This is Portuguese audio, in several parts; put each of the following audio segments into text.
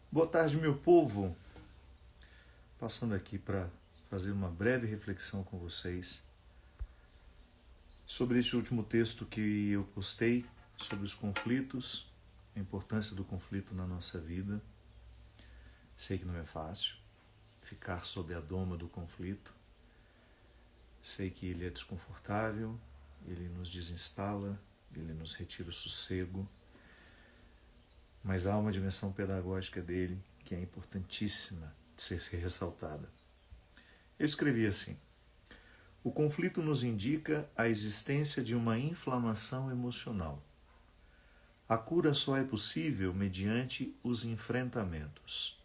Boa tarde, meu povo. Passando aqui para fazer uma breve reflexão com vocês sobre este último texto que eu postei sobre os conflitos, a importância do conflito na nossa vida. Sei que não é fácil ficar sob a doma do conflito. Sei que ele é desconfortável, ele nos desinstala, ele nos retira o sossego, mas há uma dimensão pedagógica dele que é importantíssima de ser ressaltada. Eu escrevi assim: o conflito nos indica a existência de uma inflamação emocional. A cura só é possível mediante os enfrentamentos.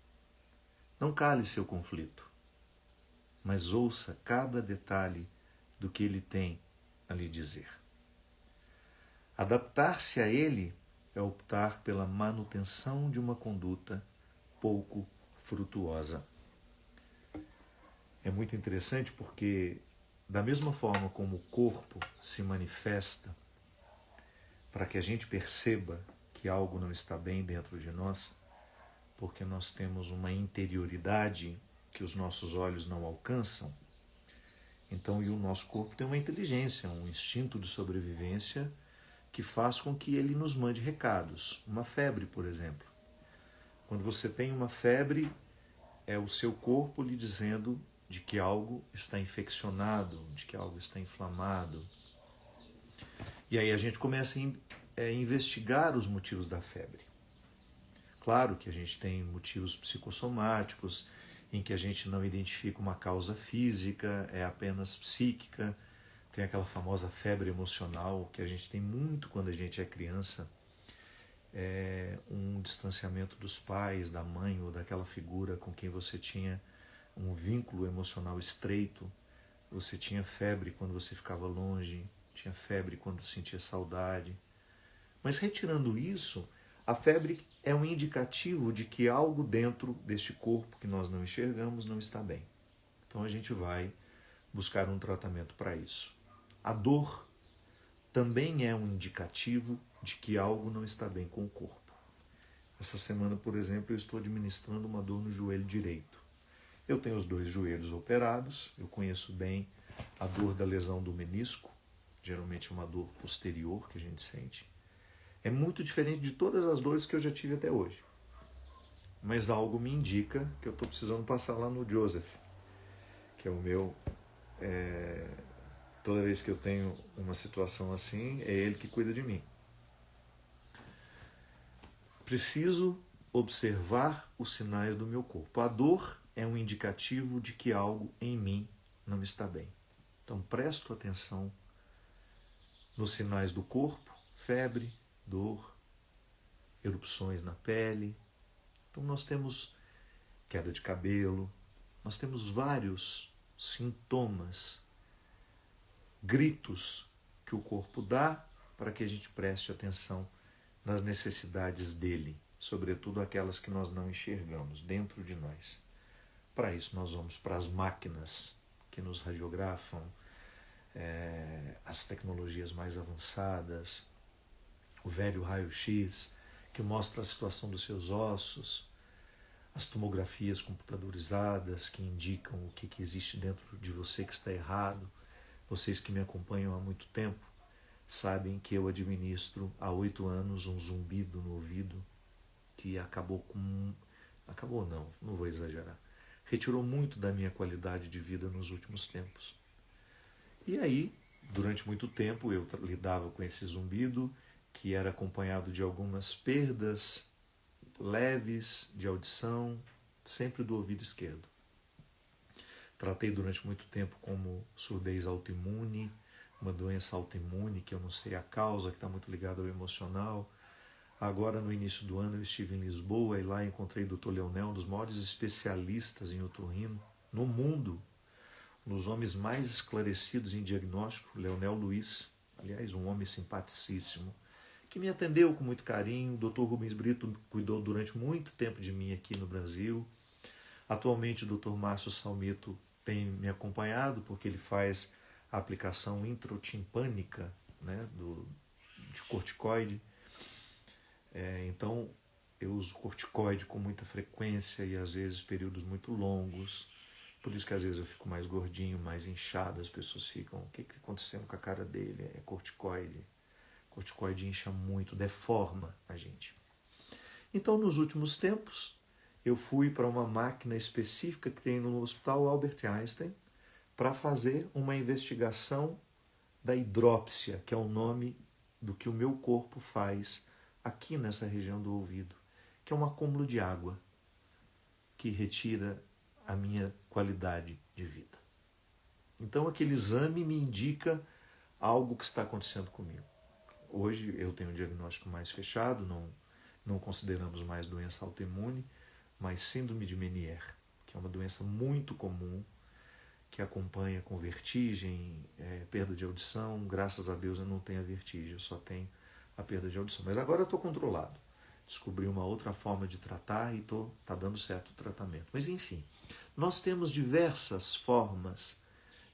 Não cale seu conflito, mas ouça cada detalhe do que ele tem a lhe dizer. Adaptar-se a ele é optar pela manutenção de uma conduta pouco frutuosa. É muito interessante porque, da mesma forma como o corpo se manifesta para que a gente perceba que algo não está bem dentro de nós, porque nós temos uma interioridade que os nossos olhos não alcançam, então e o nosso corpo tem uma inteligência, um instinto de sobrevivência que faz com que ele nos mande recados. Uma febre, por exemplo. Quando você tem uma febre, é o seu corpo lhe dizendo de que algo está infeccionado, de que algo está inflamado. E aí a gente começa a investigar os motivos da febre. Claro que a gente tem motivos psicossomáticos, em que a gente não identifica uma causa física, é apenas psíquica. Tem aquela famosa febre emocional que a gente tem muito quando a gente é criança. É um distanciamento dos pais, da mãe ou daquela figura com quem você tinha um vínculo emocional estreito. Você tinha febre quando você ficava longe, tinha febre quando sentia saudade. Mas retirando isso, a febre é um indicativo de que algo dentro deste corpo que nós não enxergamos não está bem. Então a gente vai buscar um tratamento para isso. A dor também é um indicativo de que algo não está bem com o corpo. Essa semana, por exemplo, eu estou administrando uma dor no joelho direito. Eu tenho os dois joelhos operados, eu conheço bem a dor da lesão do menisco, geralmente é uma dor posterior que a gente sente. É muito diferente de todas as dores que eu já tive até hoje. Mas algo me indica que eu estou precisando passar lá no Joseph, que é o meu... Toda vez que eu tenho uma situação assim, é ele que cuida de mim. Preciso observar os sinais do meu corpo. A dor é um indicativo de que algo em mim não está bem. Então presto atenção nos sinais do corpo, febre, dor, erupções na pele. Então nós temos queda de cabelo, nós temos vários sintomas, gritos que o corpo dá para que a gente preste atenção nas necessidades dele, sobretudo aquelas que nós não enxergamos dentro de nós. Para isso nós vamos para as máquinas que nos radiografam, as tecnologias mais avançadas, o velho raio-x que mostra a situação dos seus ossos, as tomografias computadorizadas que indicam o que existe dentro de você que está errado. Vocês que me acompanham há muito tempo sabem que eu administro há 8 anos um zumbido no ouvido que acabou com... Acabou não vou exagerar. Retirou muito da minha qualidade de vida nos últimos tempos. E aí, durante muito tempo, eu lidava com esse zumbido que era acompanhado de algumas perdas leves de audição, sempre do ouvido esquerdo. Tratei durante muito tempo como surdez autoimune, uma doença autoimune que eu não sei a causa, que está muito ligada ao emocional. Agora, no início do ano, eu estive em Lisboa e lá encontrei o Dr. Leonel, um dos maiores especialistas em otorrino no mundo, um dos homens mais esclarecidos em diagnóstico, Leonel Luiz, aliás, um homem simpaticíssimo, que me atendeu com muito carinho. O Dr. Rubens Brito cuidou durante muito tempo de mim aqui no Brasil. Atualmente, o Dr. Márcio Salmito tem me acompanhado, porque ele faz a aplicação introtimpânica, né, de corticoide. Então, eu uso corticoide com muita frequência e às vezes períodos muito longos. Por isso que às vezes eu fico mais gordinho, mais inchado, as pessoas ficam, o que está acontecendo com a cara dele? É corticoide. Corticoide incha muito, deforma a gente. Então, nos últimos tempos, eu fui para uma máquina específica que tem no Hospital Albert Einstein para fazer uma investigação da hidrópsia, que é o nome do que o meu corpo faz aqui nessa região do ouvido, que é um acúmulo de água que retira a minha qualidade de vida. Então, aquele exame me indica algo que está acontecendo comigo. Hoje eu tenho um diagnóstico mais fechado, não consideramos mais doença autoimune, mas síndrome de Meniere, que é uma doença muito comum, que acompanha com vertigem, perda de audição. Graças a Deus eu não tenho a vertigem, eu só tenho a perda de audição. Mas agora eu estou controlado. Descobri uma outra forma de tratar e está dando certo o tratamento. Mas enfim, nós temos diversas formas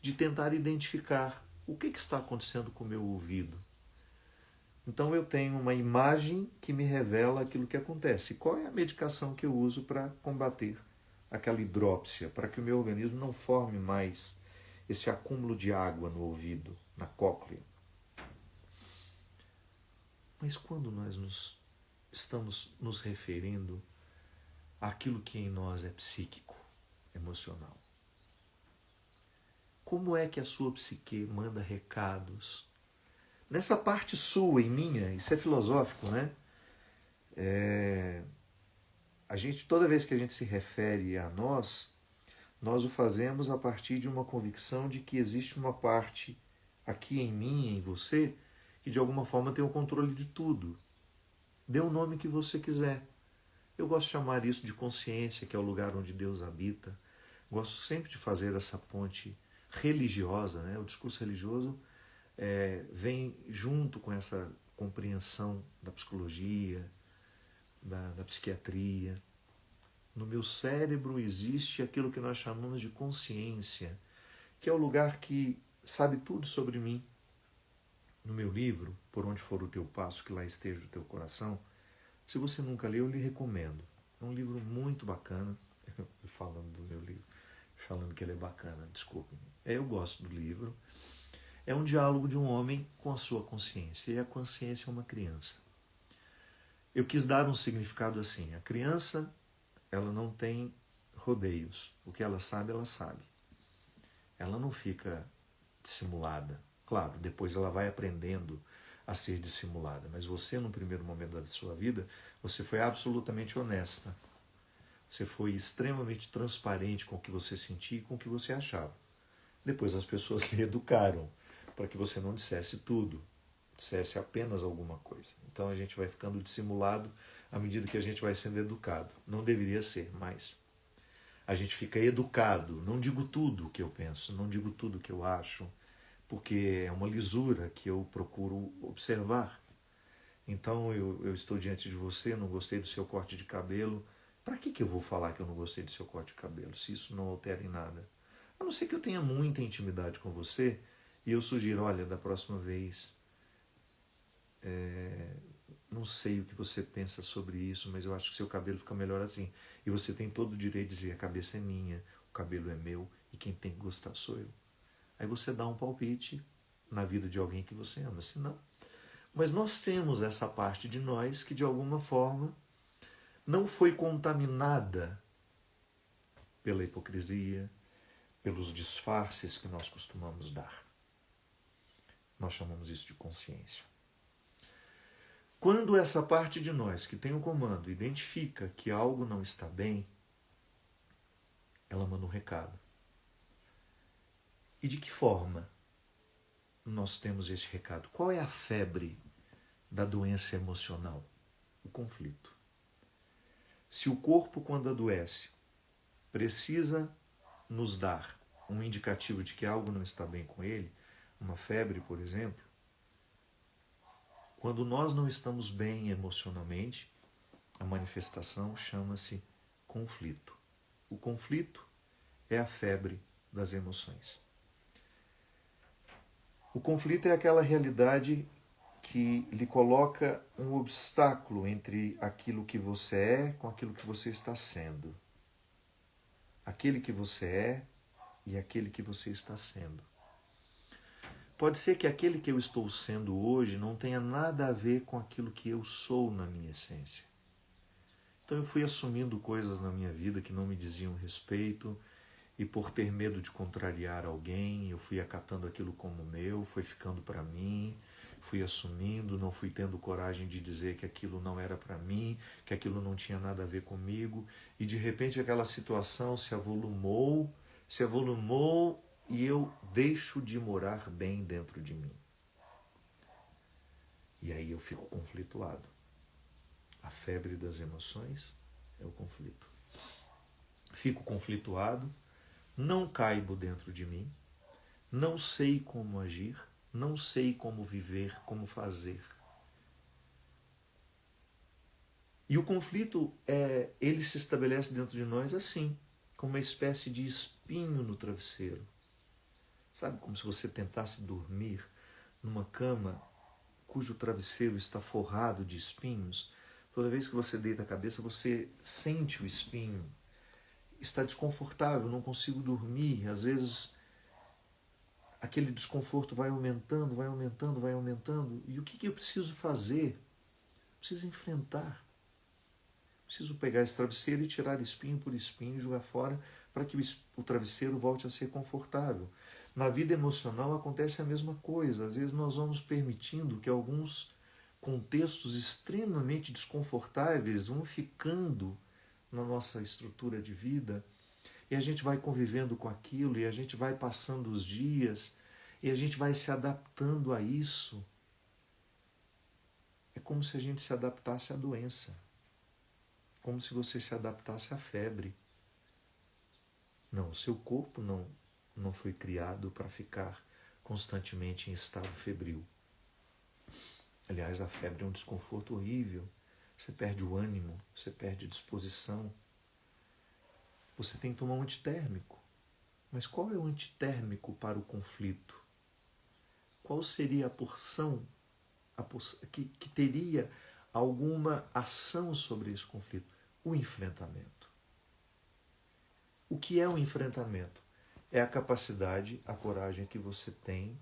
de tentar identificar o que está acontecendo com o meu ouvido. Então eu tenho uma imagem que me revela aquilo que acontece. Qual é a medicação que eu uso para combater aquela hidrópsia, para que o meu organismo não forme mais esse acúmulo de água no ouvido, na cóclea? Mas quando nós estamos nos referindo àquilo que em nós é psíquico, emocional, como é que a sua psique manda recados? Nessa parte sua e minha, isso é filosófico, né? Toda vez que a gente se refere a nós o fazemos a partir de uma convicção de que existe uma parte aqui em mim, em você, que de alguma forma tem o controle de tudo. Dê o nome que você quiser. Eu gosto de chamar isso de consciência, que é o lugar onde Deus habita. Gosto sempre de fazer essa ponte religiosa, né? O discurso religioso vem junto com essa compreensão da psicologia, da psiquiatria. No meu cérebro existe aquilo que nós chamamos de consciência, que é o lugar que sabe tudo sobre mim. No meu livro, Por Onde For o Teu Passo, que lá esteja o teu coração, se você nunca leu, eu lhe recomendo. É um livro muito bacana. Falando do meu livro, falando que ele é bacana, desculpe-me. Eu gosto do livro. É um diálogo de um homem com a sua consciência, e a consciência é uma criança. Eu quis dar um significado assim: a criança, ela não tem rodeios, o que ela sabe, ela não fica dissimulada. Claro, depois ela vai aprendendo a ser dissimulada, mas você, no primeiro momento da sua vida, você foi absolutamente honesta, você foi extremamente transparente com o que você sentia e com o que você achava. Depois as pessoas lhe educaram para que você não dissesse tudo, dissesse apenas alguma coisa. Então a gente vai ficando dissimulado à medida que a gente vai sendo educado. Não deveria ser, mas a gente fica educado. Não digo tudo o que eu penso, não digo tudo o que eu acho, porque é uma lisura que eu procuro observar. Então eu estou diante de você, não gostei do seu corte de cabelo. Para que eu vou falar que eu não gostei do seu corte de cabelo, se isso não altera em nada? A não ser que eu tenha muita intimidade com você e eu sugiro, olha, da próxima vez, não sei o que você pensa sobre isso, mas eu acho que seu cabelo fica melhor assim. E você tem todo o direito de dizer, a cabeça é minha, o cabelo é meu e quem tem que gostar sou eu. Aí você dá um palpite na vida de alguém que você ama, se não. Mas nós temos essa parte de nós que de alguma forma não foi contaminada pela hipocrisia, pelos disfarces que nós costumamos dar. Nós chamamos isso de consciência. Quando essa parte de nós que tem o comando identifica que algo não está bem, ela manda um recado. E de que forma nós temos esse recado? Qual é a febre da doença emocional? O conflito. Se o corpo, quando adoece, precisa nos dar um indicativo de que algo não está bem com ele, uma febre, por exemplo, quando nós não estamos bem emocionalmente, a manifestação chama-se conflito. O conflito é a febre das emoções. O conflito é aquela realidade que lhe coloca um obstáculo entre aquilo que você é com aquilo que você está sendo. Aquele que você é e aquele que você está sendo. Pode ser que aquele que eu estou sendo hoje não tenha nada a ver com aquilo que eu sou na minha essência. Então eu fui assumindo coisas na minha vida que não me diziam respeito, e por ter medo de contrariar alguém, eu fui acatando aquilo como meu, foi ficando para mim, fui assumindo, não fui tendo coragem de dizer que aquilo não era para mim, que aquilo não tinha nada a ver comigo, e de repente aquela situação se avolumou e eu deixo de morar bem dentro de mim. E aí eu fico conflituado. A febre das emoções é o conflito. Fico conflituado, não caibo dentro de mim, não sei como agir, não sei como viver, como fazer. E o conflito, ele se estabelece dentro de nós assim, como uma espécie de espinho no travesseiro. Sabe, como se você tentasse dormir numa cama cujo travesseiro está forrado de espinhos. Toda vez que você deita a cabeça, você sente o espinho. Está desconfortável, não consigo dormir. Às vezes, aquele desconforto vai aumentando, vai aumentando, vai aumentando. E o que eu preciso fazer? Preciso enfrentar. Preciso pegar esse travesseiro e tirar espinho por espinho e jogar fora para que o travesseiro volte a ser confortável. Na vida emocional acontece a mesma coisa. Às vezes nós vamos permitindo que alguns contextos extremamente desconfortáveis vão ficando na nossa estrutura de vida, e a gente vai convivendo com aquilo, e a gente vai passando os dias, e a gente vai se adaptando a isso. É como se a gente se adaptasse à doença, como se você se adaptasse à febre. Não, o seu corpo não foi criado para ficar constantemente em estado febril. Aliás, a febre é um desconforto horrível. Você perde o ânimo, você perde a disposição. Você tem que tomar um antitérmico. Mas qual é o antitérmico para o conflito? Qual seria a porção que teria alguma ação sobre esse conflito? O enfrentamento. O que é o enfrentamento? É a capacidade, a coragem que você tem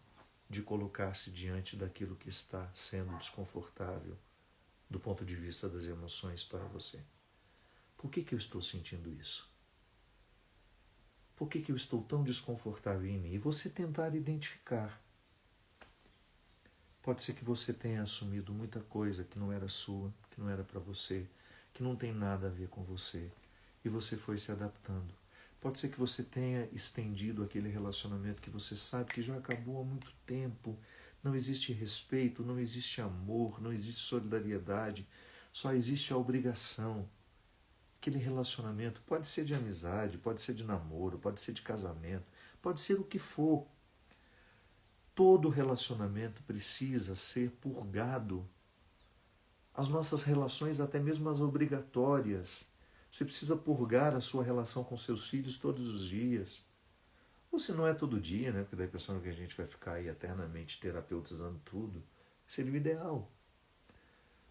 de colocar-se diante daquilo que está sendo desconfortável do ponto de vista das emoções para você. Por que eu estou sentindo isso? Por que eu estou tão desconfortável em mim? E você tentar identificar. Pode ser que você tenha assumido muita coisa que não era sua, que não era para você, que não tem nada a ver com você, e você foi se adaptando. Pode ser que você tenha estendido aquele relacionamento que você sabe que já acabou há muito tempo. Não existe respeito, não existe amor, não existe solidariedade, só existe a obrigação. Aquele relacionamento pode ser de amizade, pode ser de namoro, pode ser de casamento, pode ser o que for. Todo relacionamento precisa ser purgado. As nossas relações, até mesmo as obrigatórias. Você precisa purgar a sua relação com seus filhos todos os dias. Ou se não é todo dia, né? Porque dá a impressão que a gente vai ficar aí eternamente terapeutizando tudo. Seria o ideal.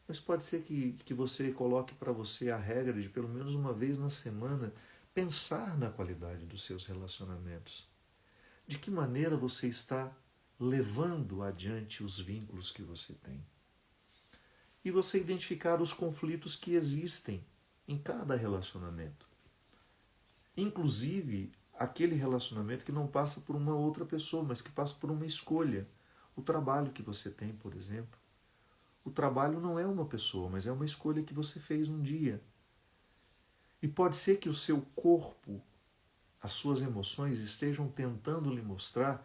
Mas pode ser que você coloque para você a regra de pelo menos uma vez na semana pensar na qualidade dos seus relacionamentos. De que maneira você está levando adiante os vínculos que você tem. E você identificar os conflitos que existem em cada relacionamento. Inclusive, aquele relacionamento que não passa por uma outra pessoa, mas que passa por uma escolha. O trabalho que você tem, por exemplo. O trabalho não é uma pessoa, mas é uma escolha que você fez um dia. E pode ser que o seu corpo, as suas emoções estejam tentando lhe mostrar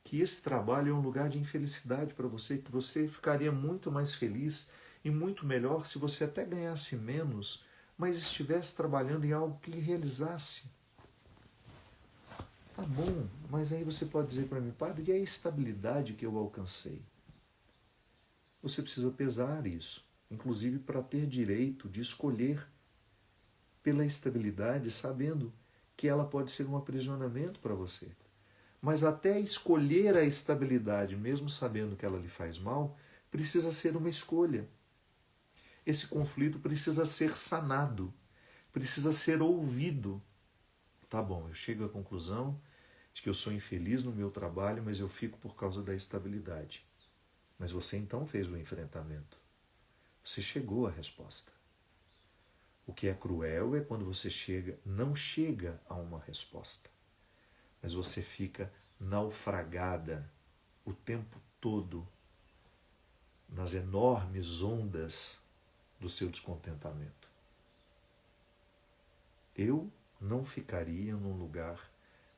que esse trabalho é um lugar de infelicidade para você, que você ficaria muito mais feliz e muito melhor se você até ganhasse menos, mas estivesse trabalhando em algo que lhe realizasse. Tá bom, mas aí você pode dizer para mim, padre, e a estabilidade que eu alcancei? Você precisa pesar isso, inclusive para ter direito de escolher pela estabilidade, sabendo que ela pode ser um aprisionamento para você. Mas até escolher a estabilidade, mesmo sabendo que ela lhe faz mal, precisa ser uma escolha. Esse conflito precisa ser sanado, precisa ser ouvido. Tá bom, eu chego à conclusão de que eu sou infeliz no meu trabalho, mas eu fico por causa da estabilidade. Mas você então fez o enfrentamento. Você chegou à resposta. O que é cruel é quando você não chega a uma resposta, mas você fica naufragada o tempo todo nas enormes ondas do seu descontentamento. Eu não ficaria num lugar,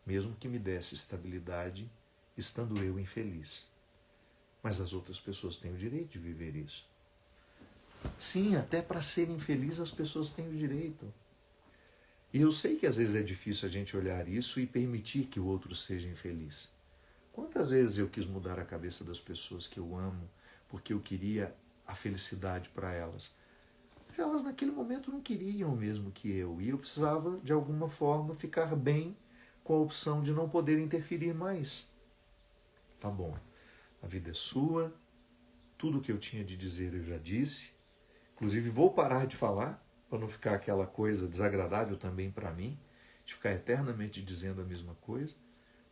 mesmo que me desse estabilidade, estando eu infeliz. Mas as outras pessoas têm o direito de viver isso. Sim, até para ser infeliz as pessoas têm o direito. E eu sei que às vezes é difícil a gente olhar isso e permitir que o outro seja infeliz. Quantas vezes eu quis mudar a cabeça das pessoas que eu amo porque eu queria a felicidade para elas? Mas elas naquele momento não queriam o mesmo que eu. E eu precisava, de alguma forma, ficar bem com a opção de não poder interferir mais. Tá bom, a vida é sua, tudo o que eu tinha de dizer eu já disse. Inclusive vou parar de falar, para não ficar aquela coisa desagradável também para mim, de ficar eternamente dizendo a mesma coisa.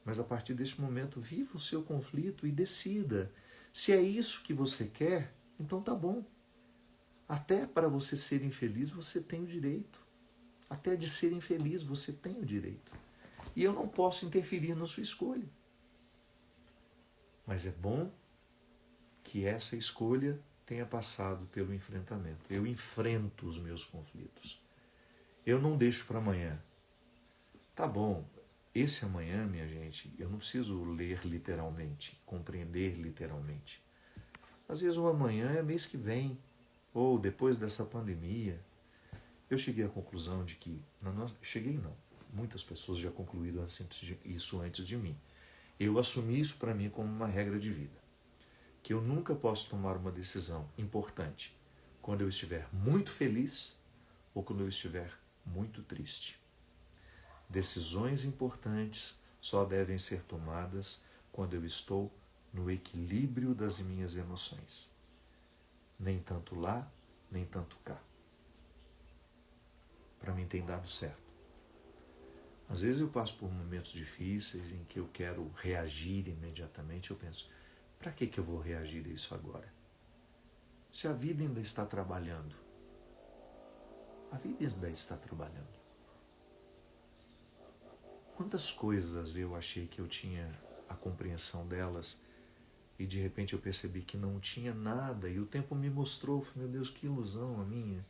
Mas a partir deste momento, viva o seu conflito e decida. Se é isso que você quer, então tá bom. Até para você ser infeliz, você tem o direito. Até de ser infeliz, você tem o direito. E eu não posso interferir na sua escolha. Mas é bom que essa escolha tenha passado pelo enfrentamento. Eu enfrento os meus conflitos. Eu não deixo para amanhã. Tá bom, esse amanhã, minha gente, eu não preciso ler literalmente, compreender literalmente. Às vezes o amanhã é mês que vem, ou depois dessa pandemia. Eu cheguei à conclusão de que, muitas pessoas já concluíram isso antes de mim. Eu assumi isso para mim como uma regra de vida. Que eu nunca posso tomar uma decisão importante quando eu estiver muito feliz ou quando eu estiver muito triste. Decisões importantes só devem ser tomadas quando eu estou no equilíbrio das minhas emoções. Nem tanto lá, nem tanto cá. Para mim tem dado certo. Às vezes eu passo por momentos difíceis em que eu quero reagir imediatamente. Eu penso, para que eu vou reagir a isso agora? Se a vida ainda está trabalhando. A vida ainda está trabalhando. Quantas coisas eu achei que eu tinha a compreensão delas e de repente eu percebi que não tinha nada e o tempo me mostrou, meu Deus, que ilusão a minha.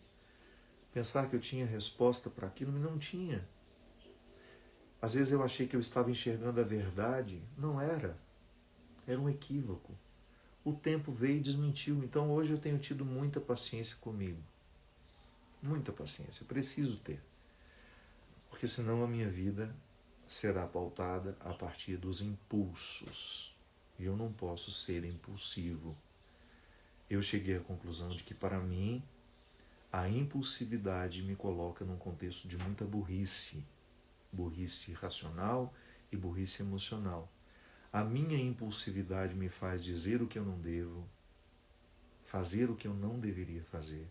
Pensar que eu tinha resposta para aquilo, mas não tinha. Às vezes eu achei que eu estava enxergando a verdade, não era. Era um equívoco. O tempo veio e desmentiu, então hoje eu tenho tido muita paciência comigo. Muita paciência, eu preciso ter. Porque senão a minha vida será pautada a partir dos impulsos. E eu não posso ser impulsivo. Eu cheguei à conclusão de que, para mim, a impulsividade me coloca num contexto de muita burrice. Burrice racional e burrice emocional. A minha impulsividade me faz dizer o que eu não devo, fazer o que eu não deveria fazer.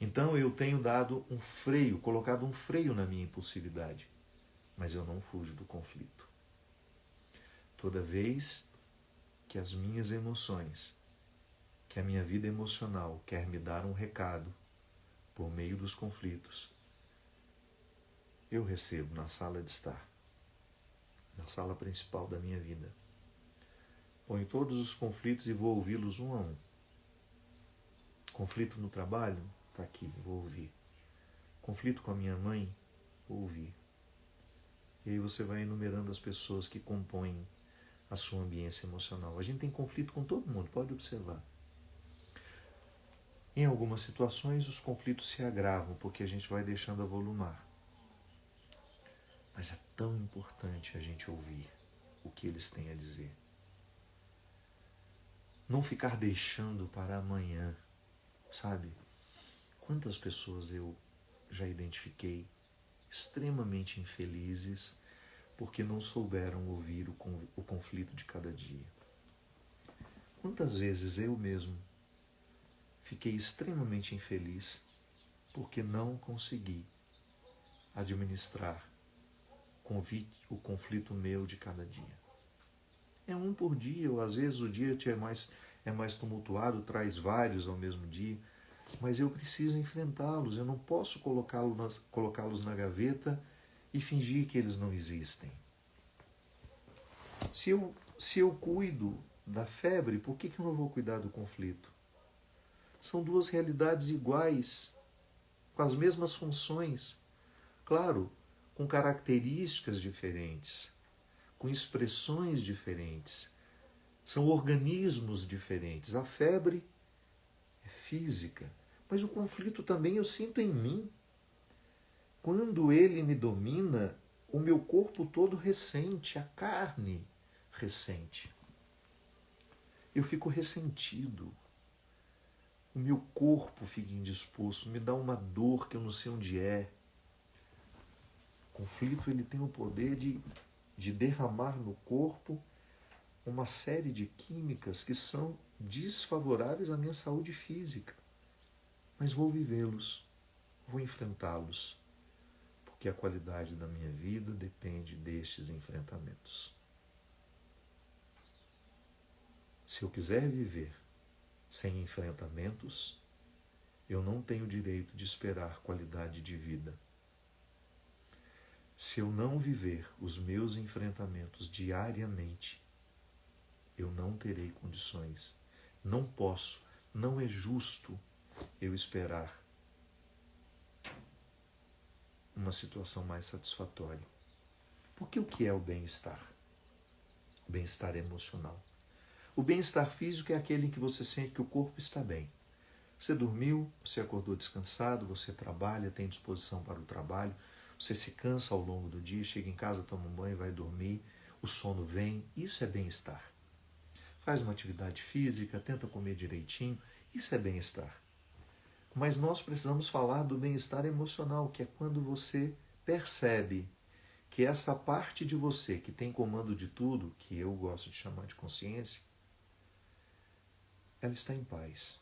Então eu tenho dado um freio, colocado um freio na minha impulsividade. Mas eu não fujo do conflito. Toda vez que as minhas emoções, que a minha vida emocional quer me dar um recado por meio dos conflitos, eu recebo na sala de estar, na sala principal da minha vida. Ponho todos os conflitos e vou ouvi-los um a um. Conflito no trabalho? Está aqui, vou ouvir. Conflito com a minha mãe? Vou ouvir. E aí você vai enumerando as pessoas que compõem a sua ambiência emocional. A gente tem conflito com todo mundo, pode observar. Em algumas situações os conflitos se agravam porque a gente vai deixando avolumar. Mas é tão importante a gente ouvir o que eles têm a dizer. Não ficar deixando para amanhã, sabe? Quantas pessoas eu já identifiquei extremamente infelizes porque não souberam ouvir o conflito de cada dia. Quantas vezes eu mesmo fiquei extremamente infeliz porque não consegui administrar o conflito meu de cada dia. É um por dia, ou às vezes o dia é mais tumultuado, traz vários ao mesmo dia, mas eu preciso enfrentá-los, eu não posso colocá-los na gaveta e fingir que eles não existem. Se eu cuido da febre, por que eu não vou cuidar do conflito? São duas realidades iguais, com as mesmas funções, claro, com características diferentes, com expressões diferentes. São organismos diferentes. A febre é física, mas o conflito também eu sinto em mim. Quando ele me domina, o meu corpo todo ressente, a carne ressente. Eu fico ressentido. O meu corpo fica indisposto, me dá uma dor que eu não sei onde é. O conflito ele tem o poder de derramar no corpo uma série de químicas que são desfavoráveis à minha saúde física. Mas vou vivê-los, vou enfrentá-los, porque a qualidade da minha vida depende destes enfrentamentos. Se eu quiser viver sem enfrentamentos, eu não tenho direito de esperar qualidade de vida. Se eu não viver os meus enfrentamentos diariamente, eu não terei condições. Não posso, não é justo eu esperar uma situação mais satisfatória. Porque o que é o bem-estar? O bem-estar emocional. O bem-estar físico é aquele em que você sente que o corpo está bem. Você dormiu, você acordou descansado, você trabalha, tem disposição para o trabalho, você se cansa ao longo do dia, chega em casa, toma um banho, vai dormir, o sono vem, isso é bem-estar. Faz uma atividade física, tenta comer direitinho, isso é bem-estar. Mas nós precisamos falar do bem-estar emocional, que é quando você percebe que essa parte de você que tem comando de tudo, que eu gosto de chamar de consciência, ela está em paz.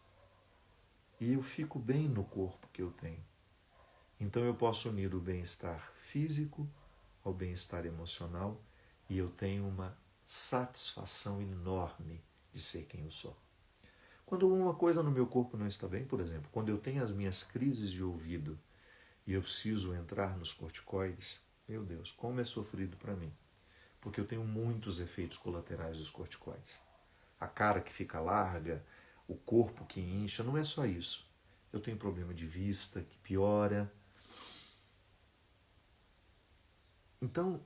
E eu fico bem no corpo que eu tenho. Então eu posso unir o bem-estar físico ao bem-estar emocional e eu tenho uma satisfação enorme de ser quem eu sou. Quando uma coisa no meu corpo não está bem, por exemplo, quando eu tenho as minhas crises de ouvido e eu preciso entrar nos corticoides, meu Deus, como é sofrido para mim. Porque eu tenho muitos efeitos colaterais dos corticoides. A cara que fica larga, o corpo que incha, não é só isso. Eu tenho problema de vista que piora. Então,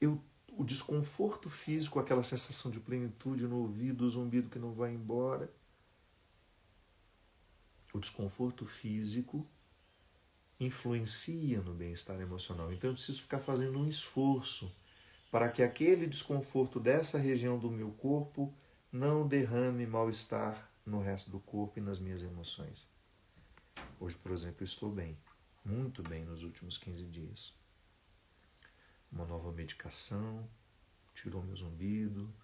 o desconforto físico, aquela sensação de plenitude no ouvido, o zumbido que não vai embora, o desconforto físico influencia no bem-estar emocional. Então eu preciso ficar fazendo um esforço para que aquele desconforto dessa região do meu corpo não derrame mal-estar no resto do corpo e nas minhas emoções. Hoje, por exemplo, eu estou bem, muito bem nos últimos 15 dias. Uma nova medicação, tirou meu zumbido,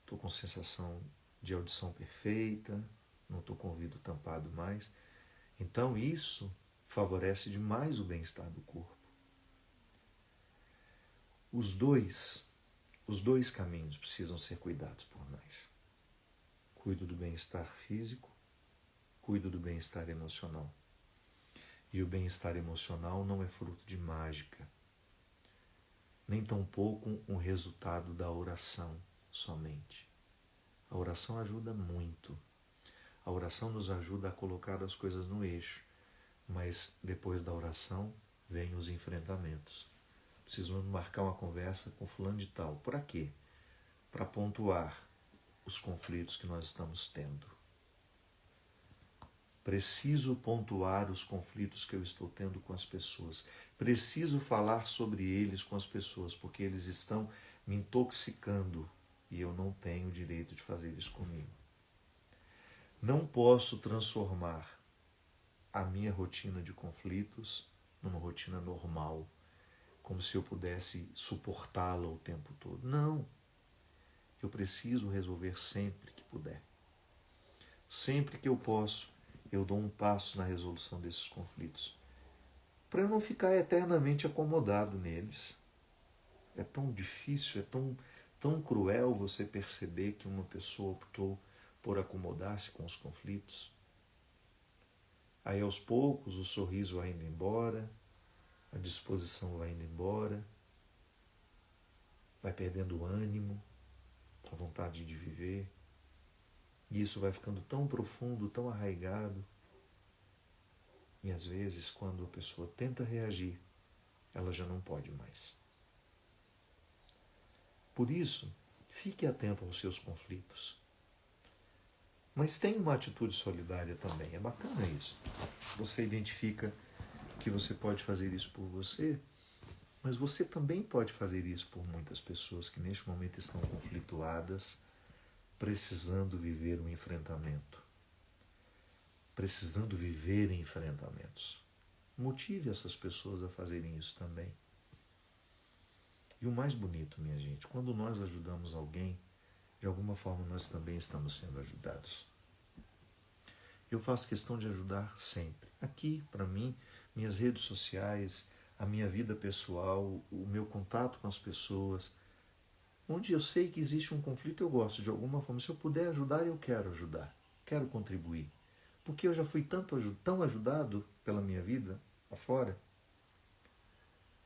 estou com sensação de audição perfeita, não estou com o ouvido tampado mais. Então isso favorece demais o bem-estar do corpo. Os dois caminhos precisam ser cuidados por nós. Cuido do bem-estar físico, cuido do bem-estar emocional. E o bem-estar emocional não é fruto de mágica, nem tampouco um resultado da oração somente. A oração ajuda muito. A oração nos ajuda a colocar as coisas no eixo, mas depois da oração vêm os enfrentamentos. Precisamos marcar uma conversa com fulano de tal. Para quê? Para pontuar os conflitos que nós estamos tendo. Preciso pontuar os conflitos que eu estou tendo com as pessoas. Preciso falar sobre eles com as pessoas, porque eles estão me intoxicando e eu não tenho o direito de fazer isso comigo. Não posso transformar a minha rotina de conflitos numa rotina normal, como se eu pudesse suportá-la o tempo todo. Não. Eu preciso resolver sempre que puder. Sempre que eu posso, eu dou um passo na resolução desses conflitos, para eu não ficar eternamente acomodado neles. É tão difícil, é tão cruel você perceber que uma pessoa optou por acomodar-se com os conflitos. Aí aos poucos o sorriso vai indo embora, a disposição vai indo embora, vai perdendo o ânimo, a vontade de viver. E isso vai ficando tão profundo, tão arraigado. E às vezes, quando a pessoa tenta reagir, ela já não pode mais. Por isso, fique atento aos seus conflitos. Mas tenha uma atitude solidária também. É bacana isso. Você identifica que você pode fazer isso por você, mas você também pode fazer isso por muitas pessoas que neste momento estão conflituadas, precisando viver um enfrentamento. Precisando viver enfrentamentos. Motive essas pessoas a fazerem isso também. E o mais bonito, minha gente, quando nós ajudamos alguém, de alguma forma nós também estamos sendo ajudados. Eu faço questão de ajudar sempre. Aqui, para mim, minhas redes sociais, a minha vida pessoal, o meu contato com as pessoas, onde eu sei que existe um conflito, eu gosto de alguma forma. Se eu puder ajudar, eu quero ajudar. Quero contribuir. Porque eu já fui tão ajudado pela minha vida afora.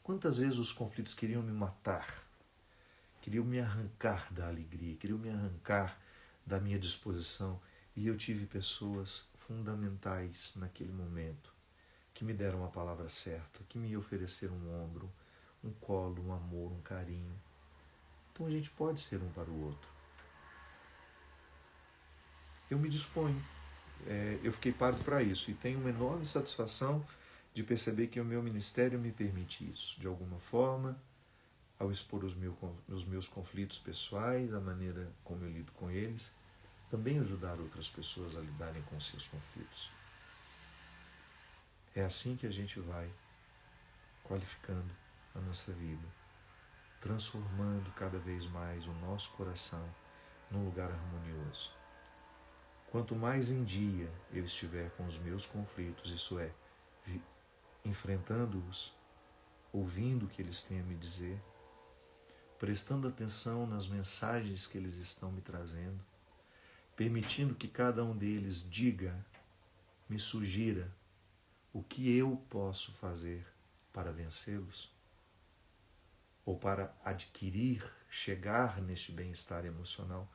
Quantas vezes os conflitos queriam me matar, queriam me arrancar da alegria, queriam me arrancar da minha disposição. E eu tive pessoas fundamentais naquele momento, que me deram a palavra certa, que me ofereceram um ombro, um colo, um amor, um carinho. Então a gente pode ser um para o outro. Eu me disponho. Eu fiquei pago para isso e tenho uma enorme satisfação de perceber que o meu ministério me permite isso. De alguma forma, ao expor os meus conflitos pessoais, a maneira como eu lido com eles, também ajudar outras pessoas a lidarem com seus conflitos. É assim que a gente vai qualificando a nossa vida, transformando cada vez mais o nosso coração num lugar harmonioso. Quanto mais em dia eu estiver com os meus conflitos, isso é, enfrentando-os, ouvindo o que eles têm a me dizer, prestando atenção nas mensagens que eles estão me trazendo, permitindo que cada um deles diga, me sugira o que eu posso fazer para vencê-los, ou para adquirir, chegar neste bem-estar emocional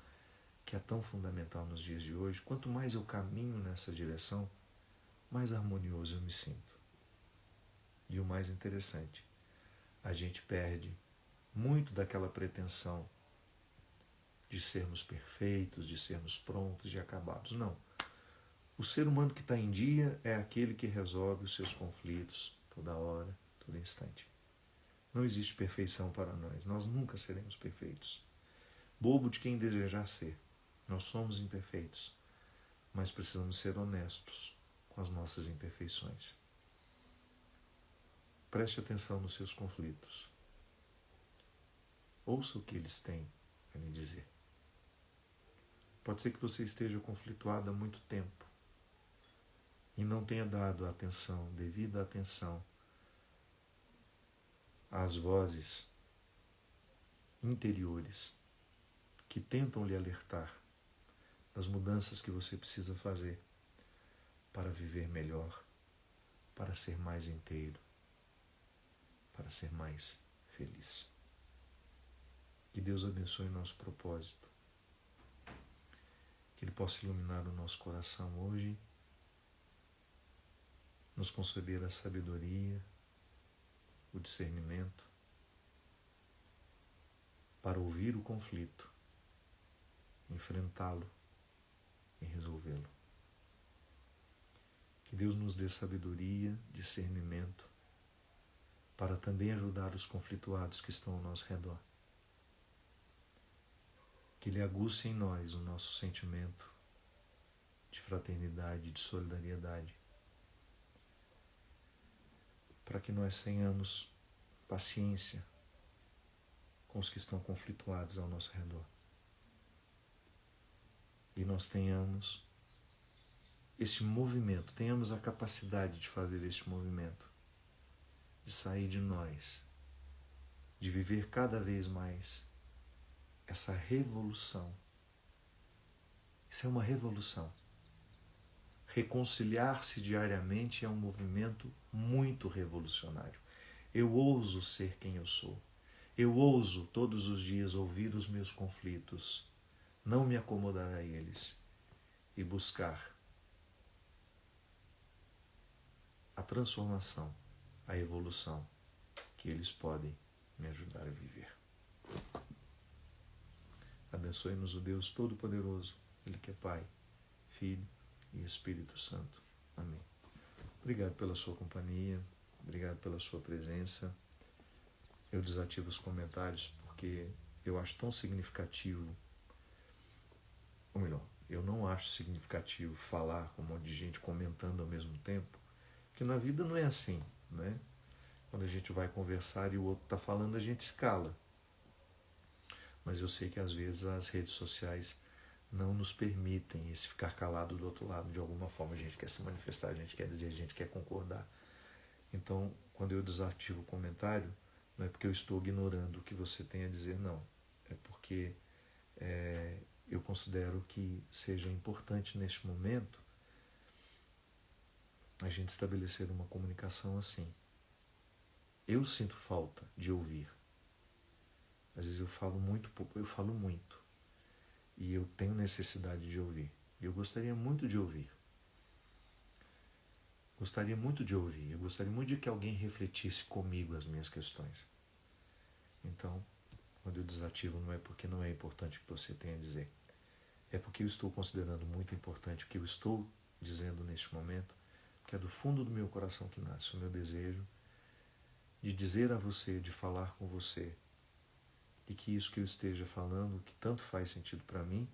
que é tão fundamental nos dias de hoje. Quanto mais eu caminho nessa direção, mais harmonioso eu me sinto. E o mais interessante, a gente perde muito daquela pretensão de sermos perfeitos, de sermos prontos e acabados. Não. O ser humano que está em dia é aquele que resolve os seus conflitos toda hora, todo instante. Não existe perfeição para nós. Nós nunca seremos perfeitos. Bobo de quem desejar ser. Nós somos imperfeitos, mas precisamos ser honestos com as nossas imperfeições. Preste atenção nos seus conflitos. Ouça o que eles têm a lhe dizer. Pode ser que você esteja conflituado há muito tempo e não tenha dado atenção, devida atenção às vozes interiores que tentam lhe alertar das mudanças que você precisa fazer para viver melhor, para ser mais inteiro, para ser mais feliz. Que Deus abençoe nosso propósito, que Ele possa iluminar o nosso coração hoje, nos conceder a sabedoria, o discernimento, para ouvir o conflito, enfrentá-lo e resolvê-lo. Que Deus nos dê sabedoria, discernimento, para também ajudar os conflituados que estão ao nosso redor. Que Ele aguce em nós o nosso sentimento de fraternidade, de solidariedade, para que nós tenhamos paciência com os que estão conflituados ao nosso redor. e nós tenhamos este movimento, tenhamos a capacidade de fazer este movimento, de sair de nós, de viver cada vez mais essa revolução. Isso é uma revolução. Reconciliar-se diariamente é um movimento muito revolucionário. Eu ouso ser quem eu sou. Eu ouso todos os dias ouvir os meus conflitos, não me acomodar a eles e buscar a transformação, a evolução que eles podem me ajudar a viver. Abençoe-nos o Deus Todo-Poderoso, Ele que é Pai, Filho e Espírito Santo. Amém. Obrigado pela sua companhia, obrigado pela sua presença. Eu desativo os comentários porque eu acho tão significativo, ou melhor, eu não acho significativo falar com um monte de gente comentando ao mesmo tempo, porque na vida não é assim, né? Quando a gente vai conversar e o outro está falando, a gente se cala. Mas eu sei que às vezes as redes sociais não nos permitem esse ficar calado do outro lado de alguma forma. A gente quer se manifestar, a gente quer dizer, a gente quer concordar. Então, quando eu desativo o comentário, não é porque eu estou ignorando o que você tem a dizer, não. É porque eu considero que seja importante neste momento a gente estabelecer uma comunicação assim. Eu sinto falta de ouvir. Às vezes eu falo muito pouco, eu falo muito. E eu tenho necessidade de ouvir. E eu gostaria muito de ouvir. Gostaria muito de ouvir. Eu gostaria muito de que alguém refletisse comigo as minhas questões. Então, quando eu desativo, não é porque não é importante o que você tem a dizer. É porque eu estou considerando muito importante o que eu estou dizendo neste momento, que é do fundo do meu coração que nasce o meu desejo de dizer a você, de falar com você, e que isso que eu esteja falando, que tanto faz sentido para mim,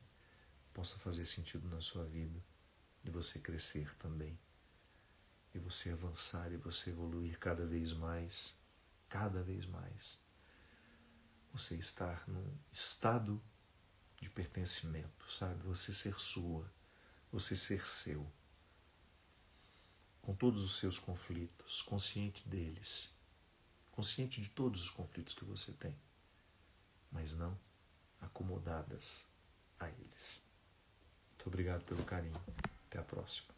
possa fazer sentido na sua vida, de você crescer também, e você avançar e você evoluir cada vez mais, você estar num estado de pertencimento, sabe? Você ser sua, você ser seu, com todos os seus conflitos, consciente deles, consciente de todos os conflitos que você tem, mas não acomodadas a eles. Muito obrigado pelo carinho. Até a próxima.